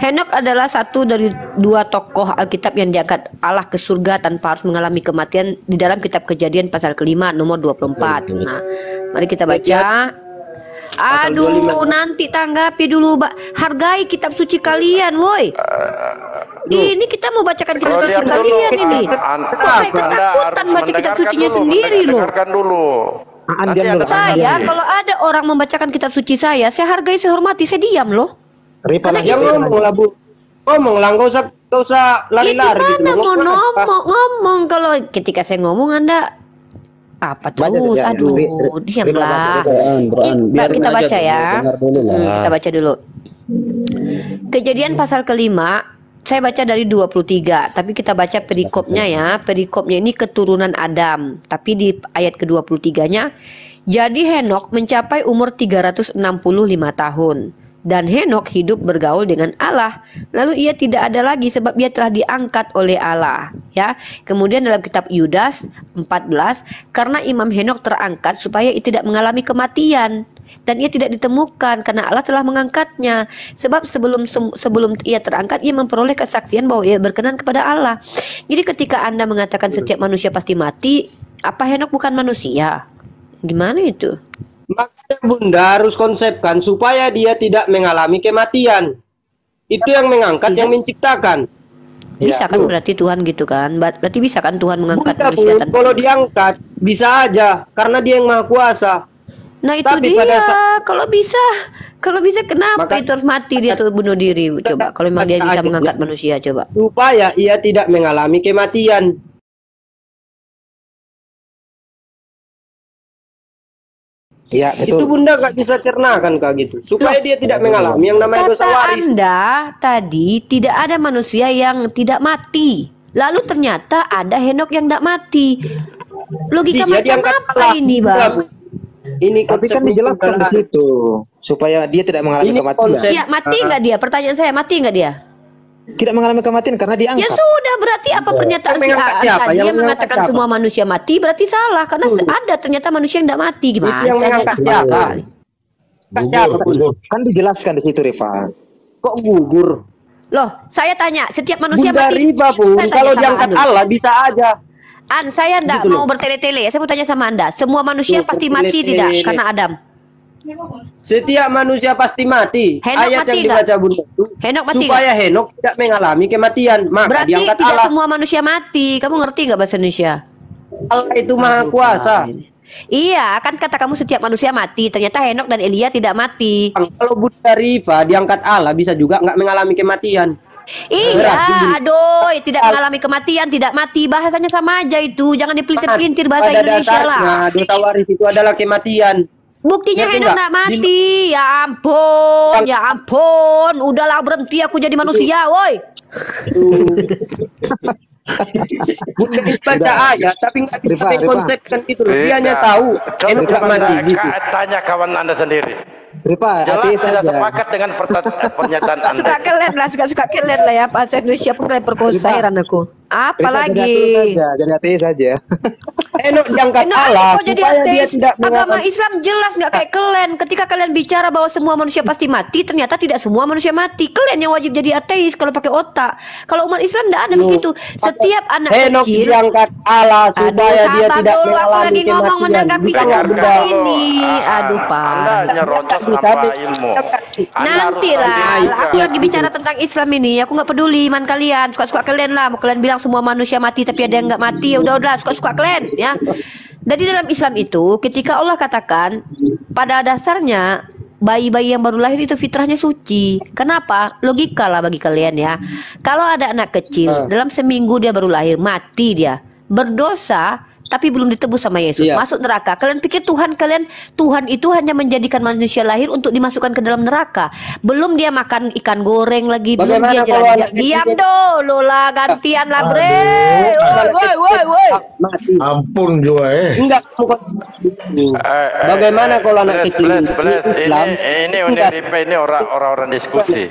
Henok adalah satu dari dua tokoh Alkitab yang diangkat Allah ke surga tanpa harus mengalami kematian di dalam kitab Kejadian pasal ke-5 nomor 24. Nah, mari kita baca. Aduh, nanti tanggapi dulu, hargai kitab suci kalian, woi. Ini kita mau bacakan kitab suci kalian ini. Kok kayak ketakutan baca kitab sucinya sendiri loh. Saya kalau ada orang membacakan kitab suci saya hargai, saya hormati, saya diam loh. Yang ngomong lah Bu, ngomong lah, nggak usah lari-lari gitu. Mau ngomong kalau ketika saya ngomong Anda apa terus? Aduh, diamlah. Kita baca ya. Kita baca dulu. Kejadian pasal ke-5, saya baca dari 23, tapi kita baca perikopnya ya. Perikopnya ini keturunan Adam, tapi di ayat ke-23-nya, jadi Henok mencapai umur 365 tahun. Dan Henok hidup bergaul dengan Allah. Lalu ia tidak ada lagi sebab ia telah diangkat oleh Allah. Ya. Kemudian dalam kitab Yudas 14, karena Imam Henok terangkat supaya ia tidak mengalami kematian. Dan ia tidak ditemukan karena Allah telah mengangkatnya. Sebab sebelum ia terangkat, ia memperoleh kesaksian bahwa ia berkenan kepada Allah. Jadi ketika Anda mengatakan setiap manusia pasti mati, apa Henok bukan manusia? Gimana itu? Makanya Bunda harus konsepkan supaya dia tidak mengalami kematian. Itu yang mengangkat, yang menciptakan. Bisa kan berarti Tuhan gitu kan? Berarti bisa kan Tuhan mengangkat manusia tanpa... Kalau diangkat bisa aja karena dia yang maha kuasa. Nah itu dia. Kalau bisa kenapa itu harus mati dia tuh bunuh diri? Coba kalau memang dia bisa mengangkat manusia, coba. Supaya ia tidak mengalami kematian. Ya, betul. Itu Bunda gak bisa cernakan Kak gitu. Supaya dia tidak mengalami yang namanya dosa waris. Anda tadi tidak ada manusia yang tidak mati. Lalu ternyata ada Henok yang tidak mati. Logika macam apa ini, Bang? Ini tapi kan dijelaskan di situ supaya dia tidak mengalami kematian. Iya, mati nggak dia? Pertanyaan saya, mati nggak dia? Tidak mengalami kematian karena diangkat. Ya sudah, berarti apa pernyataan si tadi yang mengatakan semua manusia mati berarti salah karena ada ternyata manusia yang tidak mati. Gimana? Yang mengangkat siapa? Kan dijelaskan di situ, Rifa. Kok gugur? Loh, saya tanya, setiap manusia Bunda mati. Rifa pun kalau diangkat Allah bisa aja. Saya tidak mau bertele-tele ya. Saya mau tanya sama Anda, semua manusia pasti mati tidak karena Adam? Setiap manusia pasti mati. Henok ayat mati yang dibaca Bunda itu Henok mati supaya Henok tidak mengalami kematian. Maka berarti diangkat tidak Allah. semua manusia mati. Kamu ngerti nggak bahasa Indonesia? Allah itu maha kuasa. Iya, kan kata kamu setiap manusia mati. Ternyata Henok dan Elia tidak mati. Kalau Bunda Rifa diangkat Allah bisa juga nggak mengalami kematian. Iya, aduh, tidak mengalami kematian, tidak mati. Bahasanya sama aja itu. Jangan dipelintir-pelintir bahasa Indonesia lah. Dosa waris itu adalah kematian. Buktinya Henok nggak mati. Ya ampun, ya ampun. Udahlah, berhenti aku jadi manusia, woi. Baca ayat tapi nggak bisa konsepkan itu. Dia hanya tahu Henok nggak mati gitu. Tanya kawan Anda sendiri. Rifa, jelas tidak sepakat dengan pernyataan Anda. Suka kalian lah, suka kalian lah ya. Bahasa Indonesia pun kalian perkosa heran aku. Apalagi jadi ateis saja. Henok diangkat Allah supaya dia tidak agama Islam jelas nggak kayak kalian. Ketika kalian bicara bahwa semua manusia pasti mati, ternyata tidak semua manusia mati. Kalian yang wajib jadi ateis kalau pakai otak. Kalau umat Islam tidak ada begitu. Setiap anak Henok kecil diangkat Allah supaya dia tidak dulu, aku lagi ngomong menanggapi kata ini. Aduh, Pak. Anda hanya roncos tanpa ilmu. Nanti lah, aku lagi bicara tentang Islam ini. Aku nggak peduli iman kalian, suka-suka kalian lah. Mau kalian bilang semua manusia mati tapi ada yang nggak mati, ya udah suka-suka kalian ya. Jadi dalam Islam itu ketika Allah katakan pada dasarnya bayi-bayi yang baru lahir itu fitrahnya suci. Kenapa? Logika lah bagi kalian ya. Kalau ada anak kecil dalam seminggu dia baru lahir mati, dia berdosa tapi belum ditebus sama Yesus, masuk neraka. Kalian pikir Tuhan itu hanya menjadikan manusia lahir untuk dimasukkan ke dalam neraka? Belum dia makan ikan goreng lagi, belum dia jalan-jalan. Diam dulu lah, gantian lah bre. Woi. Ampun juga enggak. Bagaimana kalau anak kecil ini Uniripe ini orang-orang diskusi.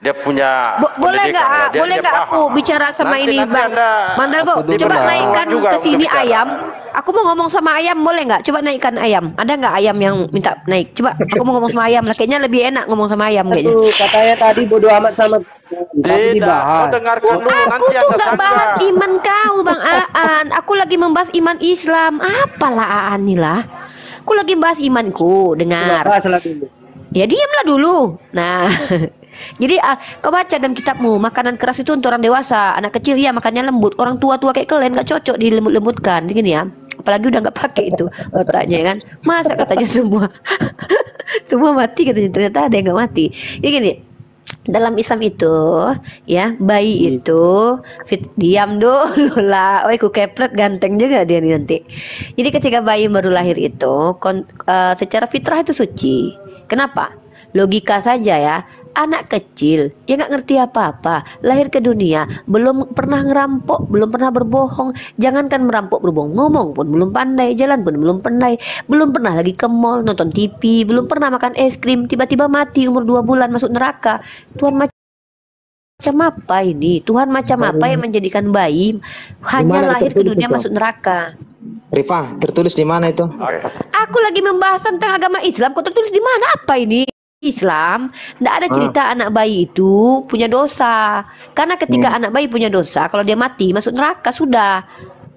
Dia punya boleh nggak aku bicara sama ini Bang Mandalbo, coba naikkan ke sini ayam. Aku mau ngomong sama ayam, boleh nggak? Coba naikkan ayam. Ada nggak ayam yang minta naik? Coba aku mau ngomong sama ayam lah. Kayaknya lebih enak ngomong sama ayam kayaknya. Katanya tadi bodo amat sama Tidak, kau dengarkan dulu Aku nanti tuh Anda nggak bahas sangka. iman kau, Bang Aan. Aku lagi membahas iman Islam. Apalah Aan nih lah. Aku lagi bahas imanku. Dengar. Ya diamlah dulu. Nah, jadi kau baca dalam kitabmu, makanan keras itu untuk orang dewasa, anak kecil ya makannya lembut, orang tua-tua kayak kalian nggak cocok dilembut-lembutkan, gini ya. Apalagi udah nggak pakai itu otaknya kan. Masa katanya semua semua mati katanya, ternyata ada yang nggak mati. Ya gini. Dalam Islam itu ya bayi itu diam dulu lah. Oi ku kepret ganteng juga dia nih nanti. Jadi ketika bayi baru lahir itu secara fitrah itu suci. Kenapa? Logika saja ya. Anak kecil yang nggak ngerti apa-apa lahir ke dunia, belum pernah ngerampok, belum pernah berbohong, jangankan merampok berbohong, ngomong pun belum pandai, jalan pun belum pandai, belum pernah lagi ke mall nonton TV, belum pernah makan es krim, tiba-tiba mati umur 2 bulan masuk neraka. Tuhan macam apa ini? Tuhan macam apa yang menjadikan bayi hanya lahir ke dunia masuk neraka? Rifa, tertulis di mana itu? Aku lagi membahas tentang agama Islam, kok tertulis di mana? Apa ini? Islam, tidak ada cerita anak bayi itu punya dosa. Karena ketika anak bayi punya dosa, kalau dia mati masuk neraka sudah.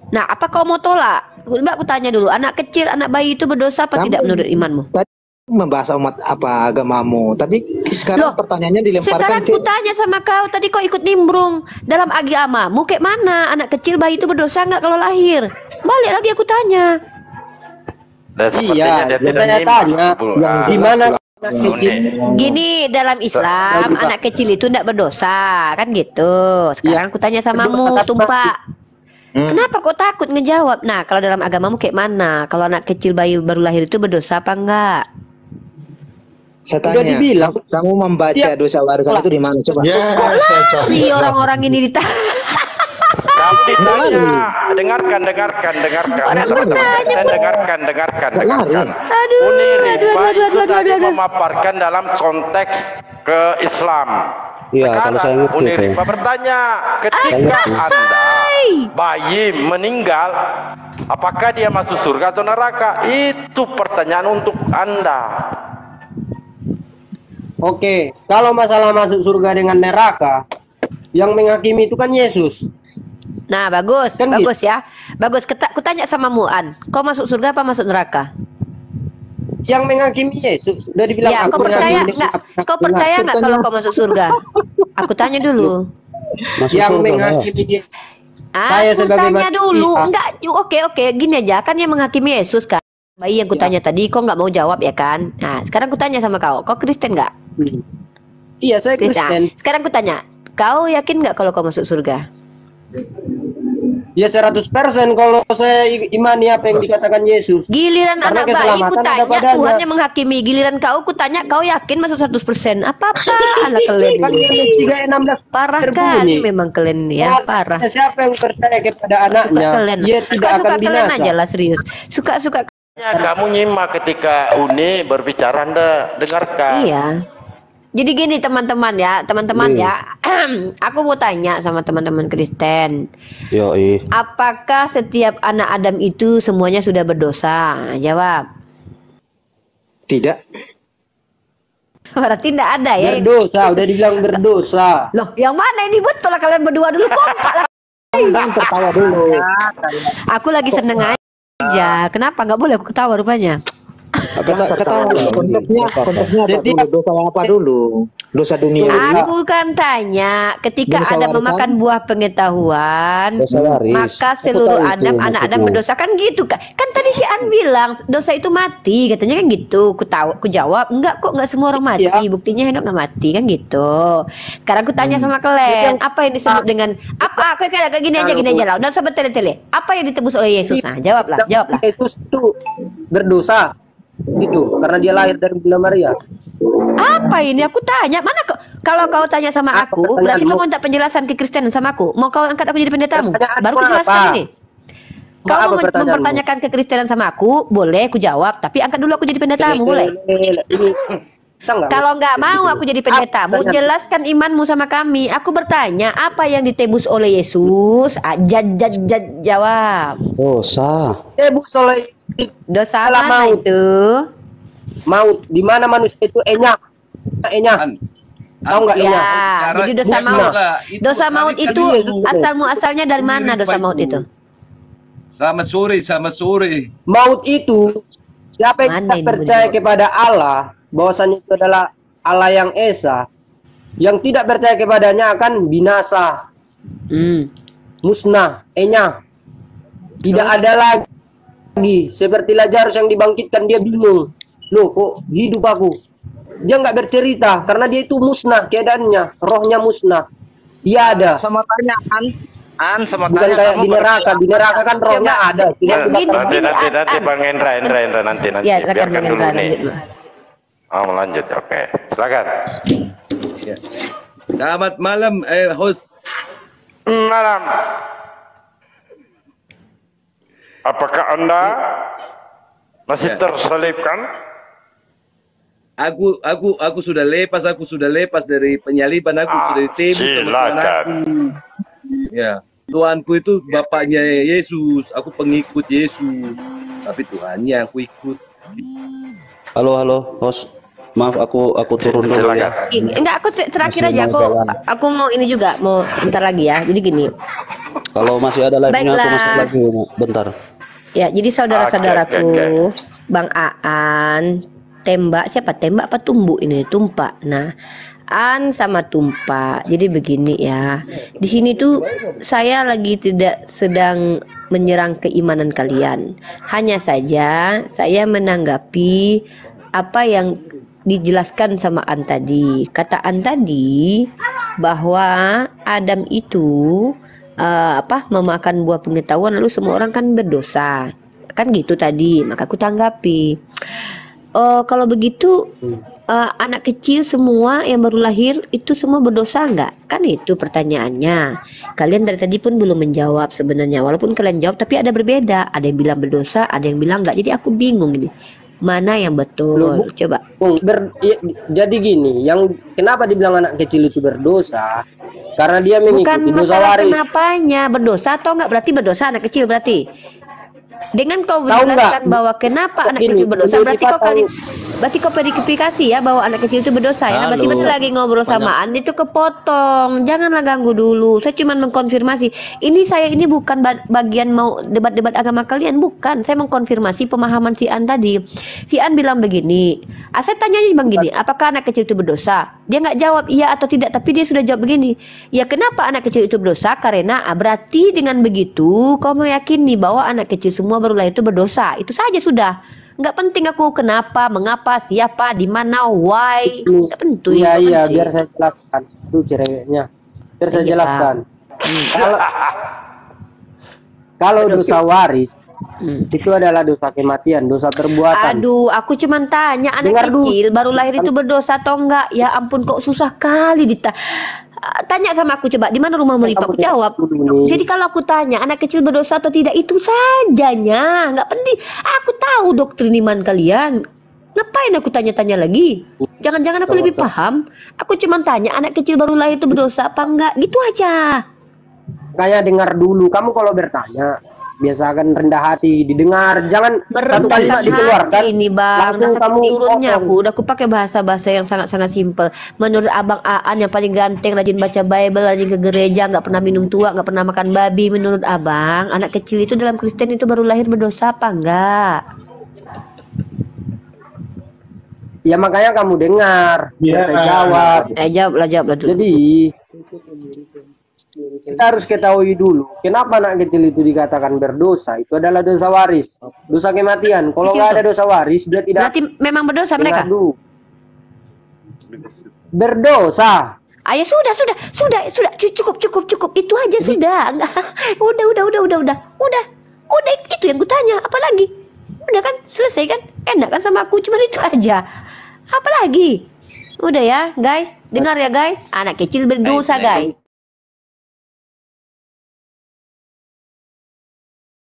Nah, apa kau mau tolak? Mbak, aku tanya dulu, anak kecil, anak bayi itu berdosa apa tidak menurut imanmu? Tadi membahas umat apa agamamu, tapi sekarang pertanyaannya dilemparkan sekarang aku tanya sama kau, tadi kau ikut nimbrung dalam agamamu kayak mana? Anak kecil bayi itu berdosa nggak kalau lahir? Balik lagi aku tanya. Dan sepertinya dia tidak nyimak. Gimana? Gini, dalam Islam anak kecil itu tidak berdosa kan gitu. Sekarang aku tanya samamu, Tumpak, kenapa kok takut ngejawab? Nah, kalau dalam agamamu kayak mana? Kalau anak kecil bayi baru lahir itu berdosa apa enggak? Saya tanya, kamu membaca dosa warisan itu di mana? Coba. Kok lari orang-orang ini Kamu ditanya, dengarkan. Dengarkan. Uni Rifa itu tadi memaparkan dalam konteks ke Islam. Sekarang Uni Rifa bertanya, ketika Anda bayi meninggal, apakah dia masuk surga atau neraka? Itu pertanyaan untuk Anda. Oke, kalau masalah masuk surga dengan neraka, yang menghakimi itu kan Yesus. Nah, bagus, kan bagus gitu. Ya. Bagus, aku tanya sama Mu'an, kau masuk surga apa masuk neraka? Yang menghakimi Yesus. Udah dibilang ya, kau percaya nggak? Kau percaya nggak kalau kau masuk surga? Aku tanya dulu. Yang menghakimi Yesus. Aku tanya dulu. Enggak, oke, gini aja. Kan yang menghakimi Yesus kan. Bayi yang kutanya tadi, kau nggak mau jawab ya kan? Nah, sekarang kutanya sama kau Kristen nggak? Iya, saya Kristen. Sekarang kutanya, kau yakin nggak kalau kau masuk surga? Ya 100% kalau saya imani apa yang dikatakan Yesus. Giliran anak bayi kutanya Tuhan yang menghakimi. Giliran kau kutanya kau yakin masuk 100%. Apa-apa anak kalian ini. Parah kali memang kalian ya, parah. Siapa yang percaya kepada anaknya? Suka-suka kalian aja lah, serius. Suka-suka. Kamu nyimak ketika Uni berbicara, Anda dengarkan. Iya. Jadi gini teman-teman ya, aku mau tanya sama teman-teman Kristen. Yoi. Apakah setiap anak Adam itu semuanya sudah berdosa? Jawab. Tidak. Berarti tidak ada ya. Berdosa, udah dibilang berdosa. Loh, yang mana ini betul lah kalian berdua dulu kompak lah. Tertawa dulu. Aku lagi seneng aja. Kenapa nggak boleh aku ketawa rupanya? Ketawa konteksnya dosa apa dulu? Dosa dunia. Aku kan tanya, ketika Adam memakan buah pengetahuan, maka seluruh anak Adam berdosa kan gitu kan? Kan tadi si An bilang dosa itu mati, katanya kan gitu. Aku jawab, enggak kok, enggak semua orang mati. Buktinya Henok nggak mati kan gitu. Sekarang aku tanya sama kalian, apa yang disebut dengan apa? Aku kayak gini aja lah. Udah sahabat tele. Apa yang ditebus oleh Yesus? Nah, jawablah. Yesus itu berdosa. Itu karena dia lahir dari Bunda Maria. Apa ini? Aku tanya, mana kok? Kalau kau tanya sama aku, berarti kau minta penjelasan kekristenan sama aku. Mau kau angkat aku jadi pendetamu? Baru kujelaskan ini. Kau mau mempertanyakan kekristenan sama aku, boleh aku jawab. Tapi angkat dulu aku jadi pendetamu, boleh? Kalau nggak mau aku jadi pendetamu, jelaskan imanmu sama kami. Aku bertanya, apa yang ditebus oleh Yesus? Jawab. Dosa. Tebus oleh dosa mana itu? Maut. Di mana manusia itu enyah. Tahu nggak ya, Enya? jadi dosa maut. Dosa maut itu asal muasalnya dari mana dosa maut itu? Sama sore. Maut itu siapa yang tidak percaya kepada Allah, bahwasanya itu adalah Allah yang esa, yang tidak percaya kepadanya akan binasa, musnah, tidak ada lagi. Seperti Lazarus yang dibangkitkan, dia bingung, loh kok hidup aku? Dia nggak bercerita karena dia itu musnah keadaannya, rohnya musnah. Dia ada. Sama tanya sama bukan kayak di neraka kan rohnya ada. Nanti Bang Indra nanti ya, biarkan dulu nih. Mau lanjut, oke. Silakan. Ya. Selamat malam, host. Malam. Apakah Anda masih terselipkan? Aku sudah lepas dari penyaliban, aku sudah ditembus. Silakan. Ya, Tuhanku itu bapaknya Yesus, aku pengikut Yesus, tapi Tuhannya aku ikut. Halo, host. Maaf, aku turun dulu ya. Enggak, aku terakhir aja. Aku mau ini juga, mau bentar lagi ya. Jadi gini. Kalau masih ada live-nya aku masuk lagi bentar. Ya, jadi saudara-saudaraku, Bang Aan, tembak siapa? Tembak apa tumbuh ini? Tumpak. Nah, An sama Tumpak. Jadi begini ya. Di sini tuh saya lagi tidak sedang menyerang keimanan kalian. Hanya saja saya menanggapi apa yang dijelaskan sama An tadi. Kata An tadi bahwa Adam itu memakan buah pengetahuan lalu semua orang kan berdosa. Kan gitu tadi. Maka aku tanggapi. Kalau begitu anak kecil semua yang baru lahir itu semua berdosa nggak? Kan itu pertanyaannya. Kalian dari tadi pun belum menjawab sebenarnya. Walaupun kalian jawab tapi ada berbeda. Ada yang bilang berdosa, ada yang bilang nggak. Jadi aku bingung ini. Mana yang betul? Coba. Jadi gini, yang kenapa dibilang anak kecil itu berdosa? Karena dia mengikuti dosa waris. Kenapanya berdosa atau enggak berarti berdosa anak kecil berarti. Dengan kau menjelaskan bahwa kenapa anak kecil berdosa, berarti kau verifikasi ya bahwa anak kecil itu berdosa ya. Berarti betul lagi ngobrol sama Andi itu kepotong. Janganlah ganggu dulu. Saya cuma mengkonfirmasi. Ini bukan bagian mau debat-debat agama kalian, bukan. Saya mengkonfirmasi pemahaman si An tadi. Si An bilang begini. Saya tanya Bang gini, apakah anak kecil itu berdosa? Dia nggak jawab iya atau tidak, tapi dia sudah jawab begini. Ya kenapa anak kecil itu berdosa? Karena berarti dengan begitu kau meyakini bahwa anak kecil semua baru lahir itu berdosa. Itu saja sudah. Nggak penting aku kenapa, mengapa, siapa, di mana, why. Nggak penting. Iya, biar saya jelaskan. Itu cerewetnya. Biar saya jelaskan. Kalau dosa waris itu adalah dosa kematian, dosa perbuatan. Aduh, aku cuma tanya anak kecil baru lahir itu berdosa atau enggak? Ya ampun, kok susah kali tanya sama aku, coba di mana rumah Meripah, aku jawab. Jadi kalau aku tanya anak kecil berdosa atau tidak, itu sajanya, nggak penting. Aku tahu doktrin iman kalian. Ngapain aku tanya-tanya lagi? Jangan-jangan aku lebih paham. Aku cuma tanya anak kecil baru lahir itu berdosa apa enggak? Gitu aja. Kayak dengar dulu. Kamu kalau bertanya biasakan rendah hati, didengar, jangan satu kalimat dikeluarkan. Ini Bang, kamu turunnya udah aku pakai bahasa-bahasa yang sangat-sangat simpel. Menurut Abang Aan yang paling ganteng, rajin baca Bible, rajin ke gereja, nggak pernah minum tua, nggak pernah makan babi. Menurut Abang, anak kecil itu dalam Kristen itu baru lahir berdosa apa enggak? Ya makanya kamu dengar, biar saya jawab. Jawablah dulu. Jadi kita harus ketahui dulu kenapa anak kecil itu dikatakan berdosa. Itu adalah dosa waris, dosa kematian. Kalau nggak ada dosa waris berarti memang berdosa mereka. Berdosa. Ayo sudah cukup itu aja sudah. Enggak. Udah itu yang gue tanya, apa lagi? Udah kan selesai kan? Enak kan sama aku, cuma itu aja. Apa lagi? Udah ya guys, dengar ya guys, anak kecil berdosa guys.